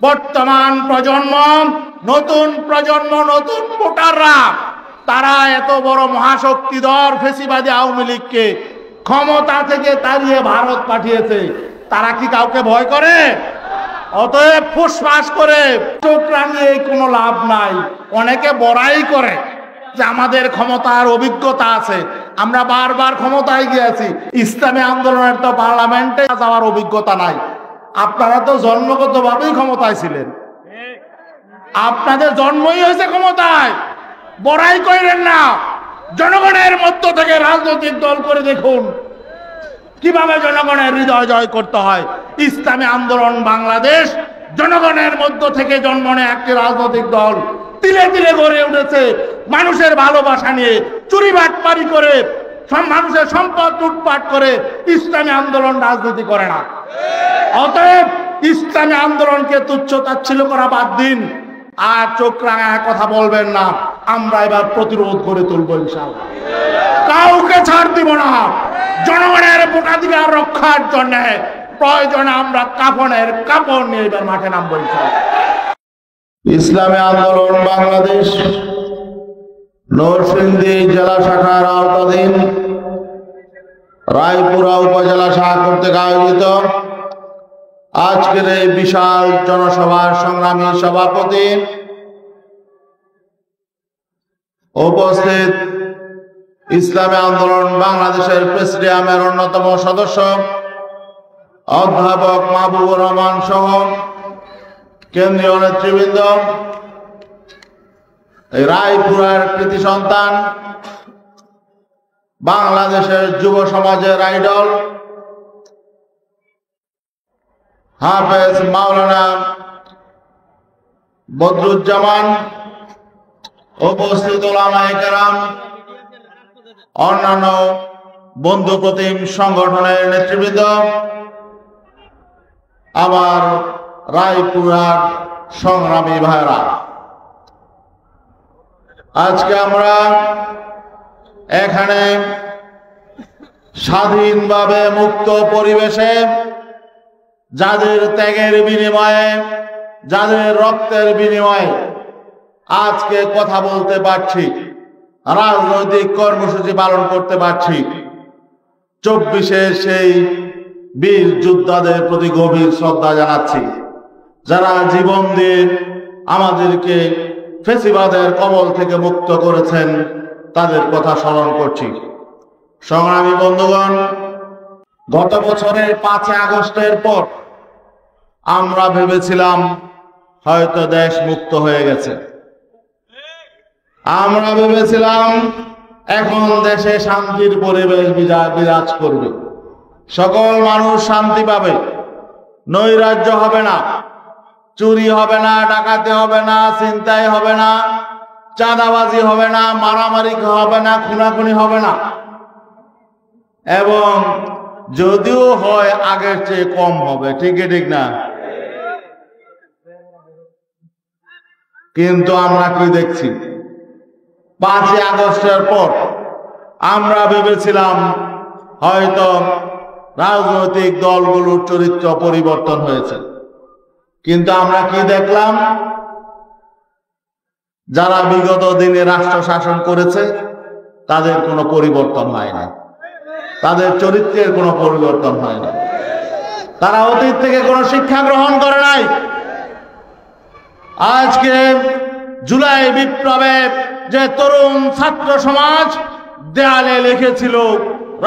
বর্তমান প্রজন্ম, নতুন প্রজন্ম, নতুন ভোটাররা তারা এত বড় মহাশক্তিধর ফেসিবাদী আওয়ামী লীগকে ক্ষমতা থেকে তাড়িয়ে ভারত পাঠিয়েছে। তারা কি কাউকে ভয় করে? অতএব ফুসফাস করে চোখ রাঙিয়ে কোনো লাভ নাই। অনেকে বড়াই করে যে আমাদের ক্ষমতার অভিজ্ঞতা আছে, আমরা বারবার ক্ষমতায় গিয়েছি। ইসলামী আন্দোলনের তো পার্লামেন্টে যাওয়ার অভিজ্ঞতা নাই। আপনারা তো জন্মগতভাবেই ক্ষমতায় ছিলেন, আপনাদের জন্মই হয়েছে ক্ষমতায়। বড়াই করেন না, জনগণের মধ্য থেকে রাজনৈতিক দল করে দেখুন কিভাবে জনগণের হৃদয় জয় করতে হয়। ইসলামী আন্দোলন বাংলাদেশ জনগণের মধ্য থেকে জন্ম নেয় একটি রাজনৈতিক দল, তিলে তিলে গড়ে উঠেছে মানুষের ভালোবাসা নিয়ে। চুরি বাটপারি করে মানুষের সম্পদ লুটপাট করে ইসলামী আন্দোলন রাজনীতি করে না। অতএব ইসলামী আন্দোলনকে তুচ্ছ তাচ্ছিল্য করা বাদ দিন, আর চোখ রাঙায় কথা বলবেন না। আমরা এবার প্রতিরোধ করে তুলবো ইনশাআল্লাহ, কাউকে ছাড় দিব না। জনগণের ভোটাধিকার রক্ষার জন্য প্রয়োজনে আমরা কাফনের কাপড় নিয়ে এবার মাঠে নামবো ইনশাআল্লাহ। ইসলামী আন্দোলন বাংলাদেশ নরসিংদী জেলা শাখার আওতাধীন রায়পুরা উপজেলা শাখা কর্তৃক আয়োজিত আজকের এই বিশাল জনসভার সংগ্রামী সভাপতি, উপস্থিত ইসলামী আন্দোলন বাংলাদেশের প্রেসিডিয়ামের অন্যতম সদস্য অধ্যাপক মাহবুবুর রহমান সহ কেন্দ্রীয় নেতৃবৃন্দ, রায়পুরার কৃতি সন্তান, বাংলাদেশের যুব সমাজের আইডল হাফেজ মাওলানা বদরুজ্জামান, উপস্থিত উলামায়ে কেরাম, অন্যান্য বন্ধু প্রতিম সংগঠনের নেতৃবৃন্দ, আমার রায়পুরার সংগ্রামী ভাইরা, আজকে আমরা এখানে স্বাধীনভাবে মুক্ত পরিবেশে যাদের ত্যাগের বিনিময়ে, যাদের রক্তের বিনিময়ে আজকে কথা বলতে পারছি, রাজনৈতিক কর্মসূচি পালন করতে পারছি, 24-এর সেই বীর যোদ্ধাদের প্রতি গভীর শ্রদ্ধা জানাচ্ছি, যারা জীবন দিয়ে আমাদেরকে ফেসিবাদের কবল থেকে মুক্ত করেছেন, তাদের কথা স্মরণ করছি। সংগ্রামী বন্ধুগণ, গত বছরের 5 আগস্টের পর আমরা ভেবেছিলাম হয়তো দেশ মুক্ত হয়ে গেছে। আমরা ভেবেছিলাম এখন দেশে শান্তির পরিবেশ বিরাজ করবে, সকল মানুষ শান্তি পাবে, নৈরাজ্য হবে না, চুরি হবে না, ডাকাতি হবে না, ছিনতাই হবে না, চাঁদাবাজি হবে না, মারামারি হবে না, খুনাখুনি হবে না, এবং যদিও হয় আগের চেয়ে কম হবে। ঠিক না? কিন্তু আমরা কি দেখছি? 5 আগস্টের পর আমরা ভেবেছিলাম হয়তো রাজনৈতিক দলগুলোর চরিত্র পরিবর্তন হয়েছে, কিন্তু আমরা কি দেখলাম? যারা বিগত দিনে রাষ্ট্র শাসন করেছে তাদের কোনো পরিবর্তন হয় না, তাদের চরিত্রের কোনো পরিবর্তন হয় না, তারা অতীত থেকে কোনো শিক্ষা গ্রহণ করে নাই। আজকে জুলাই বিপ্লবে যে তরুণ ছাত্র সমাজ দেয়ালে লিখেছিল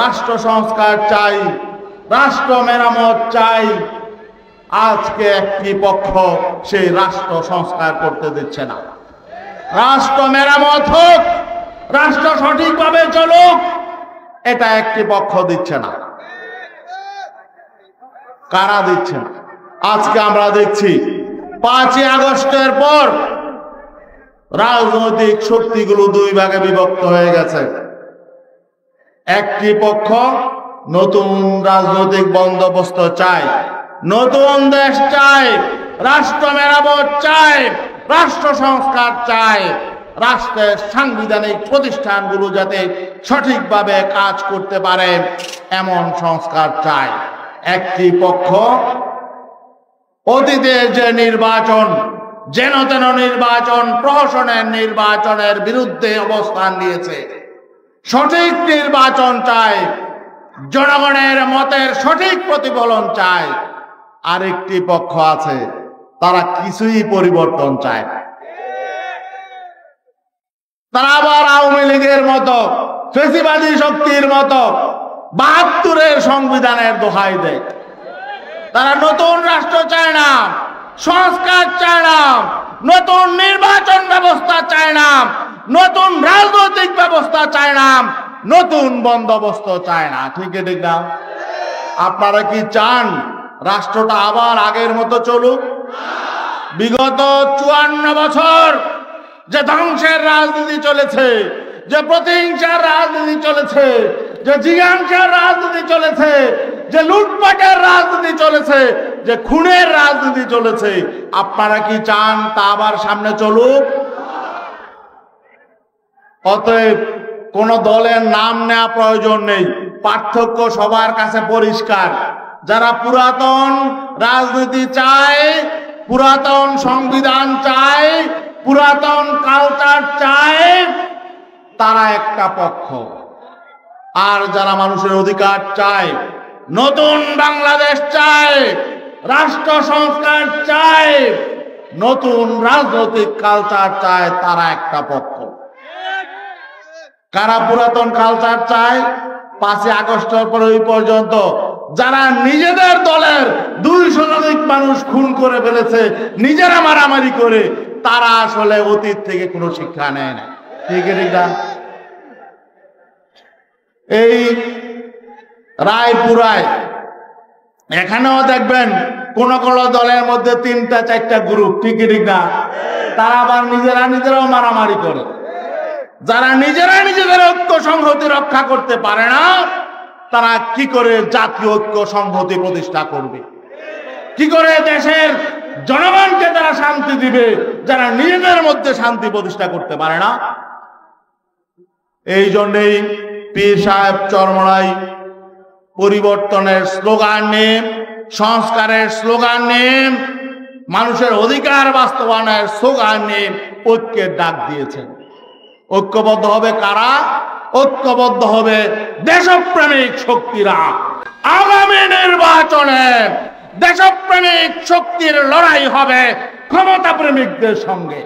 রাষ্ট্র সংস্কার চাই, রাষ্ট্র মেরামত চাই, আজকে একটি পক্ষ সেই রাষ্ট্র সংস্কার করতে দিচ্ছে না। রাষ্ট্র মেরামত হোক, রাষ্ট্র সঠিকভাবে চলুক, এটা একটি পক্ষ দিচ্ছে না। কারা দিচ্ছে না? আজকে আমরা দেখছি 5 আগস্টের পর রাজনৈতিক শক্তিগুলো 2 ভাগে বিভক্ত হয়ে গেছে। একটি পক্ষ নতুন রাজনৈতিক বন্দোবস্ত চায়, নতুন দেশ চায়, রাষ্ট্র মেরামত চায়, রাষ্ট্র সংস্কার চায়, রাষ্ট্রের সাংবিধানিক প্রতিষ্ঠানগুলো যাতে সঠিকভাবে কাজ করতে পারে এমন সংস্কার চায়। একটি পক্ষ অতীতের যে নির্বাচন, যেন তেন নির্বাচন, প্রহসনের নির্বাচনের বিরুদ্ধে অবস্থান নিয়েছে। সঠিক নির্বাচন চায়, জনগণের মতের সঠিক প্রতিফলন চায়। আরেকটি পক্ষ আছে, তারা কিছুই পরিবর্তন চায় না। তারা আবার আওয়ামী লীগের মতো, ফ্যাসিবাদী শক্তির মতো ৭২-এর সংবিধানের দোহাই দেয়। তারা নতুন রাষ্ট্র চায় না, সংস্কার চায় না, নতুন নির্বাচন ব্যবস্থা চায় না, নতুন রাজনৈতিক ব্যবস্থা চায় না, নতুন বন্দোবস্ত চায় না। ঠিক না? আপনারা কি চান রাষ্ট্রটা আবার আগের মতো চলুক? বিগত ৫৪ বছর যে ধ্বংসের রাজনীতি চলেছে, যে প্রতিহিংসার রাজনীতি চলেছে, যে জিজ্ঞাসার রাজনীতি চলেছে, যে লুটপাটের রাজনীতি চলেছে, যে খুনের রাজনীতি চলেছে, আপনারা কি চান তা আবার সামনে চলুক? অতএব কোন দলের নাম নেওয়া প্রয়োজন নেই, পার্থক্য সবার কাছে পরিষ্কার। যারা পুরাতন রাজনীতি চায়, পুরাতন সংবিধান চায়, পুরাতন কালচার চায়, তারা একটা পক্ষ। আর যারা মানুষের অধিকার চায়, নতুন বাংলাদেশ চায়, রাষ্ট্র সংস্কার চায়, নতুন রাজনৈতিক কালচার চায়, তারা একটা পক্ষ। কারা পুরাতন কালচার চায়? ৫ই আগস্টের পর ওই পর্যন্ত যারা নিজেদের দলের ২০০ মানুষ খুন করে ফেলেছে, নিজেরা মারামারি করে, তারা আসলে অতীত থেকে কোনো শিক্ষা নেয় না। ঠিক না? এই রায়পুরায় এখানেও দেখবেন কোন কোন দলের মধ্যে ৩টা-৪টা গ্রুপ। ঠিক না? তারা আবার নিজেরাও মারামারি করে। যারা নিজেরা নিজেদের ঐক্য সংহতি রক্ষা করতে পারে না, তারা কি করে জাতীয় ঐক্য সংহতি প্রতিষ্ঠা করবে? কি করে দেশের জনগণকে তারা শান্তি দিবে, যারা নিজেদের মধ্যে শান্তি প্রতিষ্ঠা করতে পারে না? এই জন্যই পীর সাহেব চরমনাই পরিবর্তনের স্লোগান নিয়ে, সংস্কারের স্লোগান নিয়ে, মানুষের অধিকার বাস্তবায়নের স্লোগান নিয়ে ঐক্যের ডাক দিয়েছেন। ঐক্যবদ্ধ হবে কারা? ঐক্যবদ্ধ হবে দেশপ্রেমিক শক্তিরা। আগামী নির্বাচনে দেশপ্রেমিক শক্তির লড়াই হবে ক্ষমতা প্রেমিকদের সঙ্গে।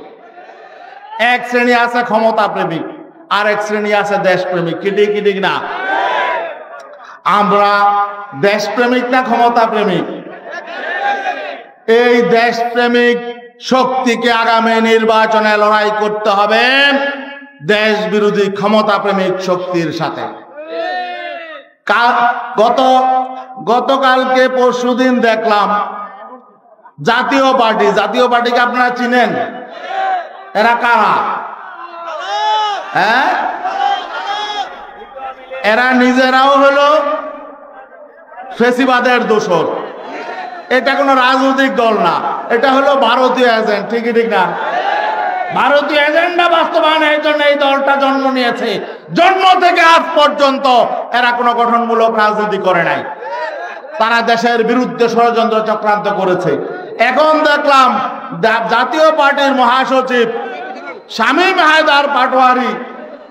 এক শ্রেণী আছে ক্ষমতা প্রেমিক, আর এক শ্রেণী আছে দেশপ্রেমিক। কি ঠিক না? আমরা দেশপ্রেমিক না ক্ষমতা প্রেমিক? এই দেশপ্রেমিক শক্তিকে আগামী নির্বাচনে লড়াই করতে হবে দেশ বিরোধী ক্ষমতা প্রেমিক শক্তির সাথে। গতকালকে পরশুদিন দেখলাম জাতীয় পার্টিকে আপনারা চিনেন? এরা কারা? হ্যাঁ, এরা নিজেরাও হলো ফ্যাসিবাদের দোসর। এটা কোনো রাজনৈতিক দল না, এটা হলো ভারতীয় এজেন্ট। ঠিক না? ভারতীয় এজেন্ডা বাস্তবায়নের জন্য এই দলটা জন্ম নিয়েছে। জন্ম থেকে আজ পর্যন্ত এরা কোনো গঠনমূলক রাজনীতি করে নাই। তারা দেশের বিরুদ্ধে ষড়যন্ত্র চক্রান্ত করেছে। এখন দেখলাম জাতীয় পার্টির মহাসচিব শামীম হায়দার পাটোয়ারি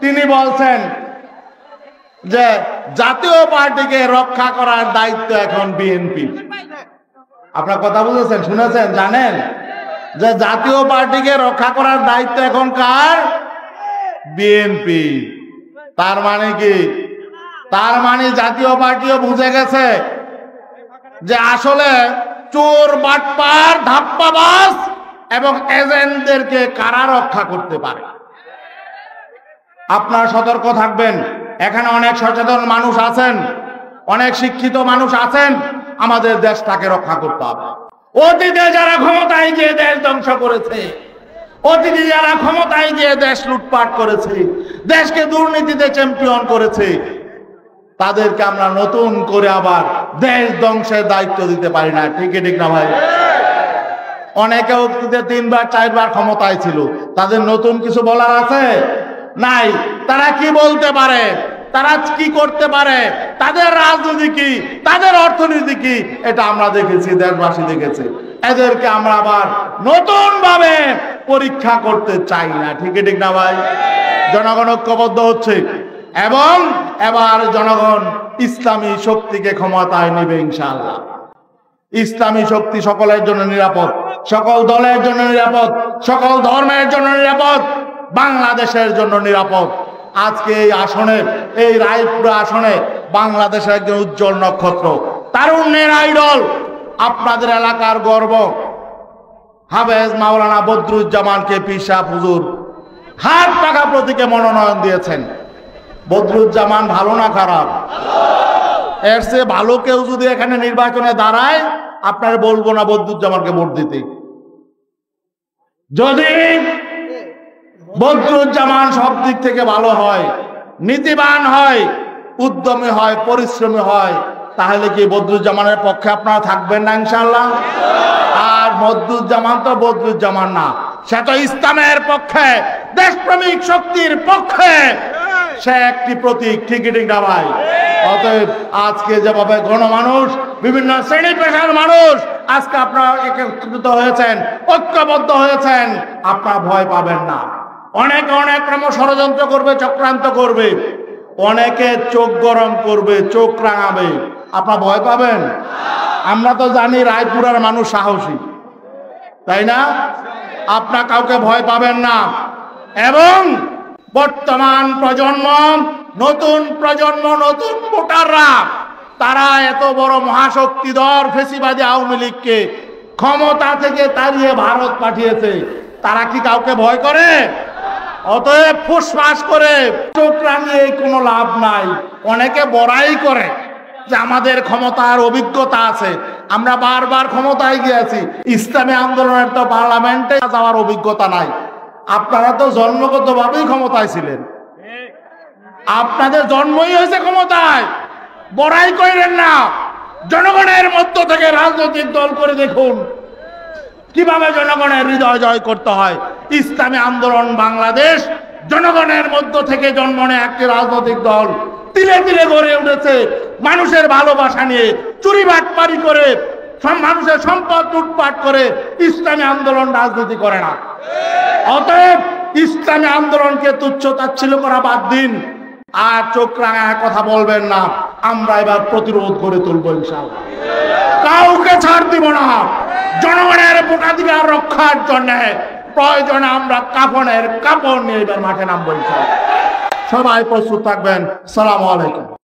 তিনি বলছেন যে জাতীয় পার্টিকে রক্ষা করার দায়িত্ব এখন বিএনপি। আপনার কথা বুঝেছেন, শুনেছেন, জানেন যে জাতীয় পার্টিকে রক্ষা করার দায়িত্ব এখন কার? বিএনপি। তার মানে কি? তার মানে জাতীয় পার্টিও বুঝে গেছে যে আসলে চোর, বাটপার, ধাপ্পাবাজ এবং এজেন্টদেরকে কারা রক্ষা করতে পারে। আপনারা সতর্ক থাকবেন। এখানে অনেক সচেতন মানুষ আছেন, অনেক শিক্ষিত মানুষ আছেন। আমাদের দেশটাকে রক্ষা করতে হবে। অতীতে যারা ক্ষমতায় গিয়ে দেশ ধ্বংস করেছে, অতীতে যারা ক্ষমতায় গিয়ে দেশ লুটপাট করেছে, দেশকে দুর্নীতিতে চ্যাম্পিয়ন করেছে, তাদেরকে আমরা নতুন করে আবার দেশ ধ্বংসের দায়িত্ব দিতে পারি না। ঠিক না ভাই? অনেকে অতীতে ৩বার ৪বার ক্ষমতায় ছিল, তাদের নতুন কিছু বলার আছে? নাই। তারা কি বলতে পারে, তারা কি করতে পারে, তাদের রাজনীতি কি, তাদের অর্থনীতি কি, এটা আমরা দেখেছি, দেশবাসী দেখেছে। এদেরকে আমরা আবার নতুন ভাবে পরীক্ষা করতে চাই না। ঠিক না ভাই? জনগণ ঐক্যবদ্ধ হচ্ছে এবং এবার জনগণ ইসলামী শক্তিকে ক্ষমতায় নেবে ইনশাআল্লাহ। ইসলামী শক্তি সকলের জন্য নিরাপদ, সকল দলের জন্য নিরাপদ, সকল ধর্মের জন্য নিরাপদ, বাংলাদেশের জন্য নিরাপদ। আজকে এই আসনে, এই রায়পুরা আসনে বাংলাদেশের একজন উজ্জ্বল নক্ষত্র, তারুণ্যের আইডল, আপনাদের এলাকার গর্ব হাফেজ মাওলানা বদরুজ্জামানকে পীর সাহেব হুজুর হাত পাকা প্রতীকে মনোনয়ন দিয়েছেন। বদরুজ্জামান ভালো না খারাপ? এর চেয়ে ভালো কেউ যদি এখানে নির্বাচনে দাঁড়ায়, আপনার বলবো না বদরুজ্জামানকে ভোট দিতে। যদি বদরুজ্জামান সব দিক থেকে ভালো হয়, নীতিবান হয়, উদ্যমী হয়, পরিশ্রমী হয়, তাহলে কি বদরুজ্জামানের পক্ষে আপনারা থাকবেন না ইনশাআল্লাহ? আর বদরুজ্জামান তো বদরুজ্জামান না, সে তো ইসলামের পক্ষে, দেশপ্রেমিক শক্তির পক্ষে সে একটি প্রতীক। ঠিক না ভাই? অতএব আজকে যেভাবে গণমানুষ, বিভিন্ন শ্রেণী পেশার মানুষ আজকে আপনারা একত্রিত হয়েছেন, ঐক্যবদ্ধ হয়েছেন, আপনারা ভয় পাবেন না। অনেকে অনেক রকম ষড়যন্ত্র করবে, চক্রান্ত করবে, অনেকে চোখ গরম করবে, চোখ রাঙাবে, আপনারা ভয় পাবেন? আমরা তো জানি রায়পুরার মানুষ সাহসী, তাই না? আপনারা কাউকে ভয় পাবেন না। এবং বর্তমান প্রজন্ম, নতুন প্রজন্ম, নতুন ভোটাররা, তারা এত বড় মহাশক্তিধর ফেসিবাদী আওয়ামী লীগকে ক্ষমতা থেকে তাড়িয়ে ভারত পাঠিয়েছে, তারা কি কাউকে ভয় করে? অতএব ফুসফাস করে চোখ রাঙিয়ে কোনো লাভ নাই। অনেকে বড়াই করে যে আমাদের ক্ষমতার অভিজ্ঞতা আছে, আমরা বারবার ক্ষমতায় গিয়েছি। ইসলামী আন্দোলনের তো পার্লামেন্টে যাওয়ার অভিজ্ঞতা নাই। আপনারা তো জন্মগতভাবেই ক্ষমতায় ছিলেন, আপনাদের জন্মই হয়েছে ক্ষমতায়। বড়াই করেন না, জনগণের মধ্য থেকে রাজনৈতিক দল করে দেখুন কিভাবে জনগণের হৃদয় জয় করতে হয়। ইসলামী আন্দোলন বাংলাদেশ জনগণের মধ্য থেকে জন্ম নেয় একটি রাজনৈতিক দল, তিলে তিলে গড়ে উঠেছে মানুষের ভালোবাসা নিয়ে, চুরি বাটপারি করে, মানুষের সম্পদ লুটপাট করে। ইসলামী আন্দোলন রাজনীতি করে না। অতএব ইসলামী আন্দোলনকে তুচ্ছ তাচ্ছিল্য করা বাদ দিন, আর চোখ রাঙায় কথা বলবেন না। আমরা এবার প্রতিরোধ করে তুলবো ইনশাআল্লাহ, কাউকে ছাড় দিব না। জনগণের ভোটাধিকার রক্ষার জন্য প্রয়োজনে আমরা কাপড় নিয়ে এবার মাঠে নামবো ইনশাআল্লাহ। সবাই প্রস্তুত থাকবেন। আসসালামু আলাইকুম।